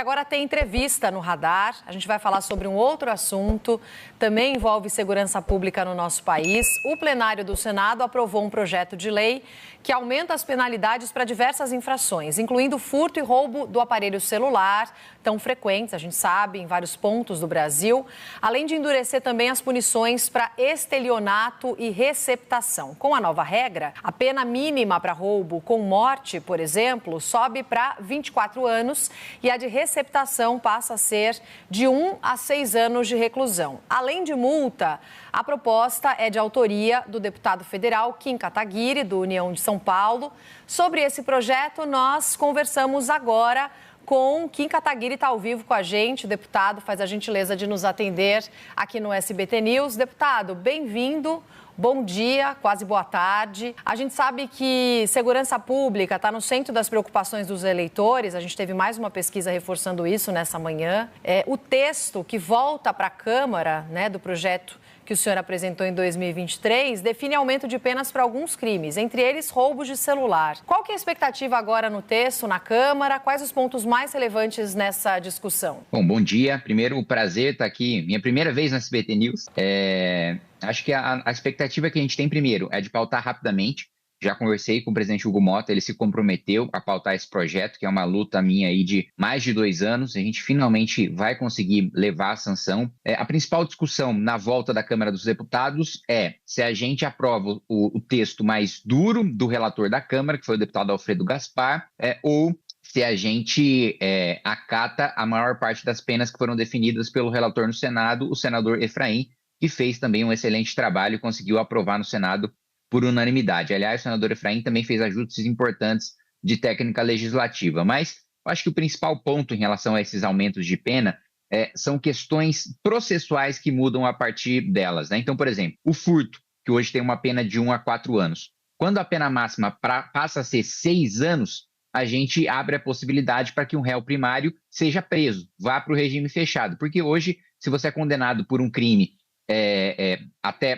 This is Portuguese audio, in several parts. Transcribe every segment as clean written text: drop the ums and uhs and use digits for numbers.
agora tem entrevista no Radar. A gente vai falar sobre um outro assunto, também envolve segurança pública no nosso país. O plenário do Senado aprovou um projeto de lei que aumenta as penalidades para diversas infrações, incluindo furto e roubo do aparelho celular, tão frequentes, a gente sabe, em vários pontos do Brasil, além de endurecer também as punições para estelionato e receptação. Com a nova regra, a pena mínima para roubo com morte, por exemplo, sobe para 24 anos e a de receptação passa a ser de 1 a 6 anos de reclusão. Além de multa, a proposta é de autoria do deputado federal Kim Kataguiri, do União de São Paulo. Sobre esse projeto, nós conversamos agora com Kim Kataguiri, está ao vivo com a gente. O deputado faz a gentileza de nos atender aqui no SBT News. Deputado, bem-vindo. Bom dia, quase boa tarde. A gente sabe que segurança pública está no centro das preocupações dos eleitores. A gente teve mais uma pesquisa reforçando isso nessa manhã. O texto que volta para a Câmara, do projeto que o senhor apresentou em 2023, define aumento de penas para alguns crimes, entre eles roubos de celular. Qual que é a expectativa agora no texto, na Câmara? Quais os pontos mais relevantes nessa discussão? Bom dia. Primeiro, o prazer estar aqui. Minha primeira vez no SBT News. Acho que a expectativa que a gente tem, primeiro, é de pautar rapidamente. Já conversei com o presidente Hugo Motta, ele se comprometeu a pautar esse projeto, que é uma luta minha aí de mais de 2 anos. A gente finalmente vai conseguir levar a sanção. A principal discussão na volta da Câmara dos Deputados é se a gente aprova o texto mais duro do relator da Câmara, que foi o deputado Alfredo Gaspar, ou se a gente acata a maior parte das penas que foram definidas pelo relator no Senado, o senador Efraim, que fez também um excelente trabalho e conseguiu aprovar no Senado por unanimidade. Aliás, o senador Efraim também fez ajustes importantes de técnica legislativa. Mas eu acho que o principal ponto em relação a esses aumentos de pena são questões processuais que mudam a partir delas, Então, por exemplo, o furto, que hoje tem uma pena de 1 a 4 anos. Quando a pena máxima passa a ser 6 anos, a gente abre a possibilidade para que um réu primário seja preso, vá para o regime fechado. Porque hoje, se você é condenado por um crime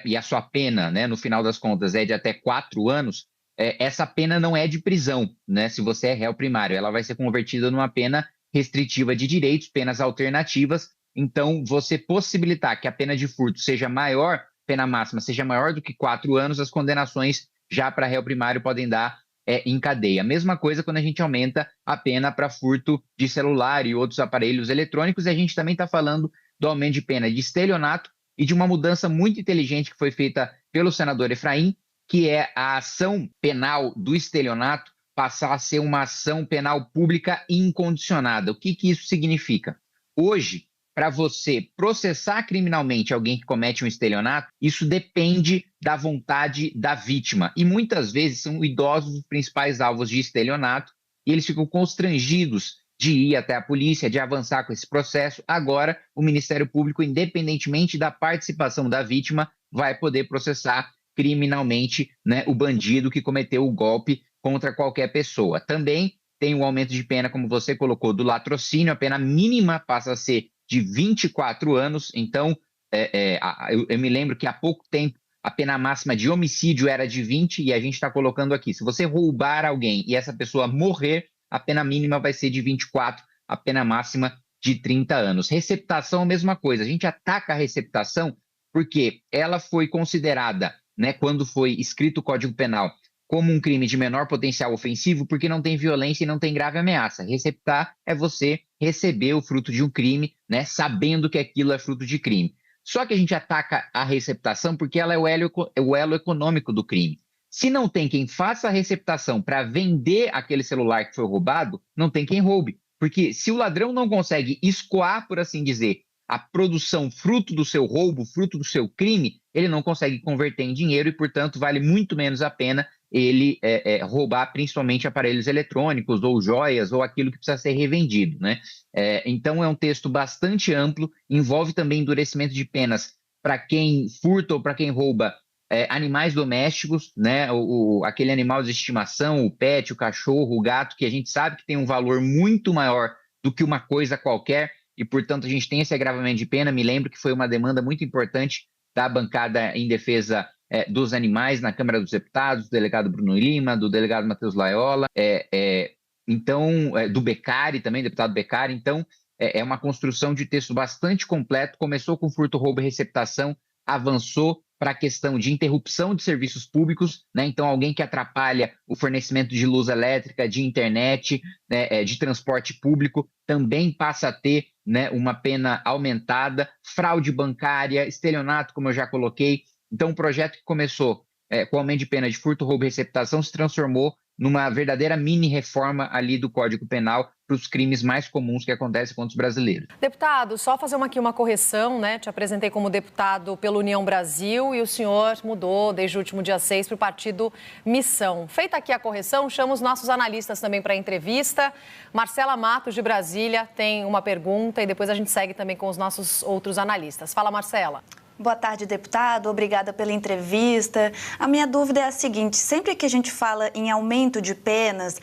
e a sua pena, no final das contas, é de até 4 anos, essa pena não é de prisão, se você é réu primário. Ela vai ser convertida numa pena restritiva de direitos, penas alternativas. Então, você possibilitar que a pena de furto seja maior, pena máxima seja maior do que 4 anos, as condenações já para réu primário podem dar em cadeia. Mesma coisa quando a gente aumenta a pena para furto de celular e outros aparelhos eletrônicos. E a gente também está falando do aumento de pena de estelionato e de uma mudança muito inteligente que foi feita pelo senador Efraim, que é a ação penal do estelionato passar a ser uma ação penal pública incondicionada. O que isso significa? Hoje, para você processar criminalmente alguém que comete um estelionato, isso depende da vontade da vítima. E muitas vezes são idosos os principais alvos de estelionato e eles ficam constrangidos de ir até a polícia, de avançar com esse processo. Agora, o Ministério Público, independentemente da participação da vítima, vai poder processar criminalmente o bandido que cometeu o golpe contra qualquer pessoa. Também tem o aumento de pena, como você colocou, do latrocínio. A pena mínima passa a ser de 24 anos. Então, eu me lembro que há pouco tempo a pena máxima de homicídio era de 20 e a gente está colocando aqui. Se você roubar alguém e essa pessoa morrer, a pena mínima vai ser de 24, a pena máxima de 30 anos. Receptação, a mesma coisa. A gente ataca a receptação porque ela foi considerada, quando foi escrito o Código Penal, como um crime de menor potencial ofensivo, porque não tem violência e não tem grave ameaça. Receptar é você receber o fruto de um crime, sabendo que aquilo é fruto de crime. Só que a gente ataca a receptação porque ela é o elo econômico do crime. Se não tem quem faça a receptação para vender aquele celular que foi roubado, não tem quem roube. Porque se o ladrão não consegue escoar, por assim dizer, a produção fruto do seu roubo, fruto do seu crime, ele não consegue converter em dinheiro e, portanto, vale muito menos a pena ele roubar principalmente aparelhos eletrônicos ou joias ou aquilo que precisa ser revendido. Então, é um texto bastante amplo, envolve também endurecimento de penas para quem furta ou para quem rouba animais domésticos, aquele animal de estimação, o pet, o cachorro, o gato, que a gente sabe que tem um valor muito maior do que uma coisa qualquer e, portanto, a gente tem esse agravamento de pena. Me lembro que foi uma demanda muito importante da bancada em defesa dos animais na Câmara dos Deputados, do delegado Bruno Lima, do delegado Matheus Laiola. Então, do Beccari também, deputado Beccari. Então, é uma construção de texto bastante completo. Começou com furto, roubo e receptação, avançou para a questão de interrupção de serviços públicos, né? Então, alguém que atrapalha o fornecimento de luz elétrica, de internet, né, de transporte público, também passa a ter, né, uma pena aumentada. Fraude bancária, estelionato, como eu já coloquei. Então, um projeto que começou com aumento de pena de furto, roubo e receptação se transformou numa verdadeira mini-reforma ali do Código Penal para os crimes mais comuns que acontecem contra os brasileiros. Deputado, só fazer aqui uma correção, né? Te apresentei como deputado pela União Brasil e o senhor mudou desde o último dia 6 para o partido Missão. Feita aqui a correção, chamo os nossos analistas também para a entrevista. Marcela Matos, de Brasília, tem uma pergunta e depois a gente segue também com os nossos outros analistas. Fala, Marcela. Boa tarde, deputado. Obrigada pela entrevista. A minha dúvida é a seguinte: sempre que a gente fala em aumento de penas,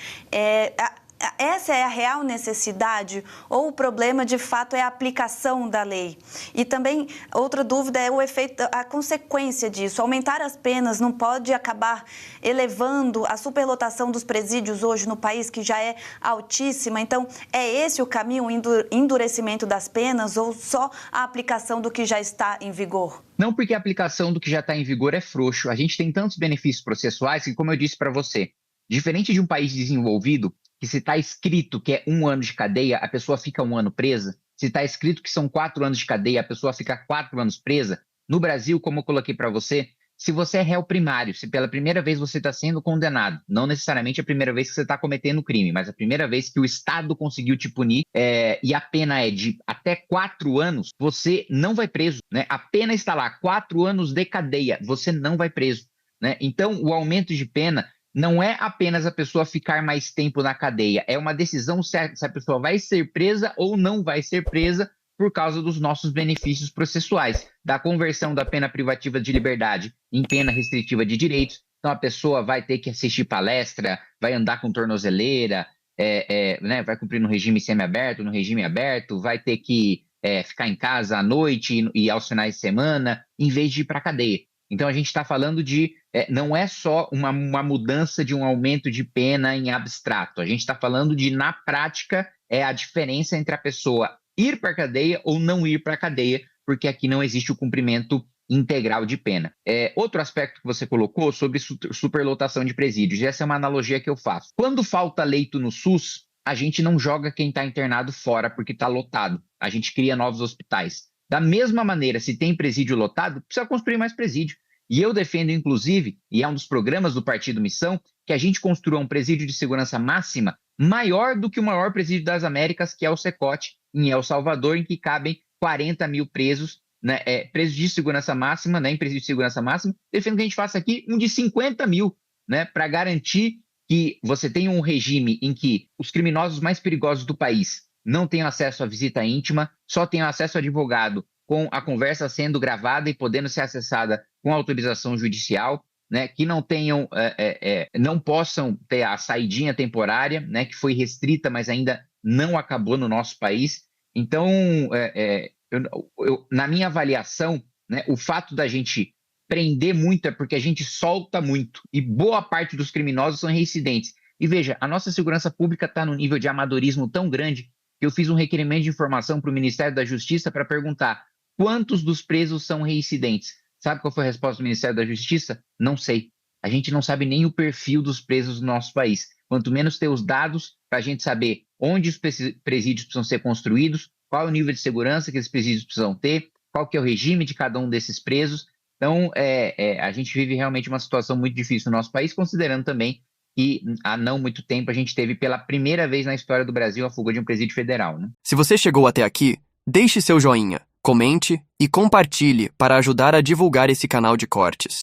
essa é a real necessidade ou o problema de fato é a aplicação da lei? E também outra dúvida é o efeito, a consequência disso. Aumentar as penas não pode acabar elevando a superlotação dos presídios hoje no país, que já é altíssima? Então, é esse o caminho, o endurecimento das penas ou só a aplicação do que já está em vigor? Não, porque a aplicação do que já está em vigor é frouxo. A gente tem tantos benefícios processuais que, como eu disse para você, diferente de um país desenvolvido, que se está escrito que é 1 ano de cadeia, a pessoa fica 1 ano presa. Se está escrito que são 4 anos de cadeia, a pessoa fica 4 anos presa. No Brasil, como eu coloquei para você, se você é réu primário, se pela primeira vez você está sendo condenado, não necessariamente a primeira vez que você está cometendo crime, mas a primeira vez que o Estado conseguiu te punir, e a pena é de até 4 anos, você não vai preso, né? A pena está lá, 4 anos de cadeia, você não vai preso, né? Então, o aumento de pena não é apenas a pessoa ficar mais tempo na cadeia, é uma decisão certa se a pessoa vai ser presa ou não vai ser presa por causa dos nossos benefícios processuais, da conversão da pena privativa de liberdade em pena restritiva de direitos. Então a pessoa vai ter que assistir palestra, vai andar com tornozeleira, né, vai cumprir no regime semiaberto, no regime aberto, vai ter que ficar em casa à noite e aos finais de semana, em vez de ir para a cadeia. Então a gente está falando de, não é só uma mudança de um aumento de pena em abstrato, a gente está falando de, na prática, a diferença entre a pessoa ir para a cadeia ou não ir para a cadeia, porque aqui não existe o cumprimento integral de pena. Outro aspecto que você colocou sobre superlotação de presídios, essa é uma analogia que eu faço. Quando falta leito no SUS, a gente não joga quem está internado fora porque está lotado, a gente cria novos hospitais. Da mesma maneira, se tem presídio lotado, precisa construir mais presídio. E eu defendo, inclusive, e é um dos programas do Partido Missão, que a gente construa um presídio de segurança máxima maior do que o maior presídio das Américas, que é o Cecote, em El Salvador, em que cabem 40 mil presos, né, presos de segurança máxima, né, em presídio de segurança máxima. Defendo que a gente faça aqui um de 50 mil, né, para garantir que você tenha um regime em que os criminosos mais perigosos do país não tenham acesso à visita íntima, só tenham acesso ao advogado com a conversa sendo gravada e podendo ser acessada com autorização judicial, né, que não tenham, não possam ter a saidinha temporária, né, que foi restrita, mas ainda não acabou no nosso país. Então, na minha avaliação, né, o fato da gente prender muito é porque a gente solta muito, e boa parte dos criminosos são reincidentes. E veja, a nossa segurança pública está no nível de amadorismo tão grande que eu fiz um requerimento de informação para o Ministério da Justiça para perguntar quantos dos presos são reincidentes. Sabe qual foi a resposta do Ministério da Justiça? Não sei. A gente não sabe nem o perfil dos presos do nosso país. Quanto menos ter os dados para a gente saber onde os presídios precisam ser construídos, qual é o nível de segurança que esses presídios precisam ter, qual que é o regime de cada um desses presos. Então, a gente vive realmente uma situação muito difícil no nosso país, considerando também que há não muito tempo a gente teve pela primeira vez na história do Brasil a fuga de um presídio federal, né? Se você chegou até aqui, deixe seu joinha, comente e compartilhe para ajudar a divulgar esse canal de cortes.